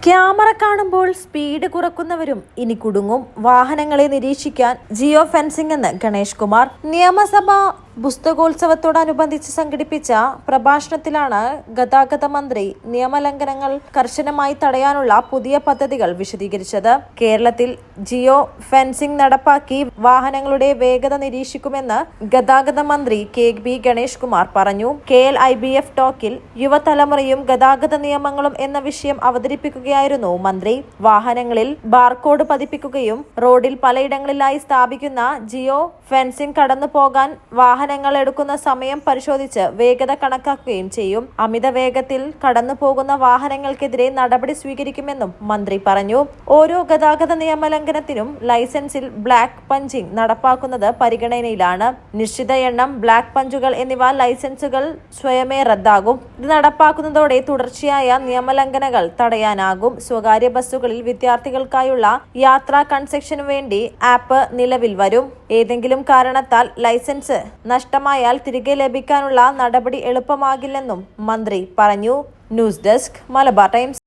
Camera കാണുമ്പോൾ speed കുറക്കുന്നവരും ഇനി കുടുങ്ങും. വാഹനങ്ങളെ നിരീക്ഷിക്കാൻ ജിയോ ഫെൻസിംഗ് എന്ന് ഗണേഷ് കുമാർ. നിയമസഭാ പുസ്തകോത്സവത്തോടനുബന്ധിച്ച് സംഘടിപ്പിച്ച പ്രഭാഷണത്തിലാണ് ഗതാഗത മന്ത്രി നിയമലംഘനങ്ങൾ കർശനമായി തടയാനുള്ള പുതിയ പദ്ധതികൾ വിശദീകരിച്ചത്. കേരളത്തിൽ ജിയോ ഫെൻസിംഗ് നടപ്പാക്കി വാഹനങ്ങളുടെ വേഗത നിരീക്ഷിക്കുമെന്ന് ഗതാഗത മന്ത്രി കെ.ബി. ഗണേഷ് കുമാർ പറഞ്ഞു. KLIBF ടോക്കിൽ യുവതലമുറയും ഗതാഗത നിയമങ്ങളും എന്ന വിഷയം അവതരിപ്പിക്കുകയായിരുന്നു മന്ത്രി. വാഹനങ്ങളിൽ ബാർകോഡ് പതിപ്പിക്കുകയും റോഡിൽ പലയിടങ്ങളിലായി സ്ഥാപിക്കുന്ന ജിയോ ഫെൻസിംഗ് കടന്നു പോകാൻ വാഹനങ്ങൾ എടുക്കുന്ന സമയം പരിശോധിച്ച് വേഗത കണക്കാക്കുകയും ചെയ്യും. അമിത വേഗത്തിൽ കടന്നു പോകുന്ന വാഹനങ്ങൾക്കെതിരെ നടപടി സ്വീകരിക്കുമെന്നും മന്ത്രി പറഞ്ഞു. ഓരോ ഗതാഗത നിയമലംഘനത്തിനും ലൈസൻസിൽ ബ്ലാക്ക് പഞ്ചിംഗ് നടപ്പാക്കുന്നത് പരിഗണനയിലാണ്. നിശ്ചിത എണ്ണം ബ്ലാക്ക് പഞ്ചുകൾ എന്നിവ ലൈസൻസുകൾ സ്വയമേ റദ്ദാകും. ഇത് നടപ്പാക്കുന്നതോടെ തുടർച്ചയായ നിയമലംഘനങ്ങൾ തടയാനാകും. സ്വകാര്യ ബസ്സുകളിൽ വിദ്യാർത്ഥികൾക്കായുള്ള യാത്രാ കൺസെഷനു വേണ്ടി ആപ്പ് നിലവിൽ വരും. ഏതെങ്കിലും കാരണത്താൽ ലൈസൻസ് നഷ്ടമായാൽ തിരികെ ലഭിക്കാനുള്ള നടപടി എളുപ്പമാകില്ലെന്നും മന്ത്രി പറഞ്ഞു. News desk Malabar times.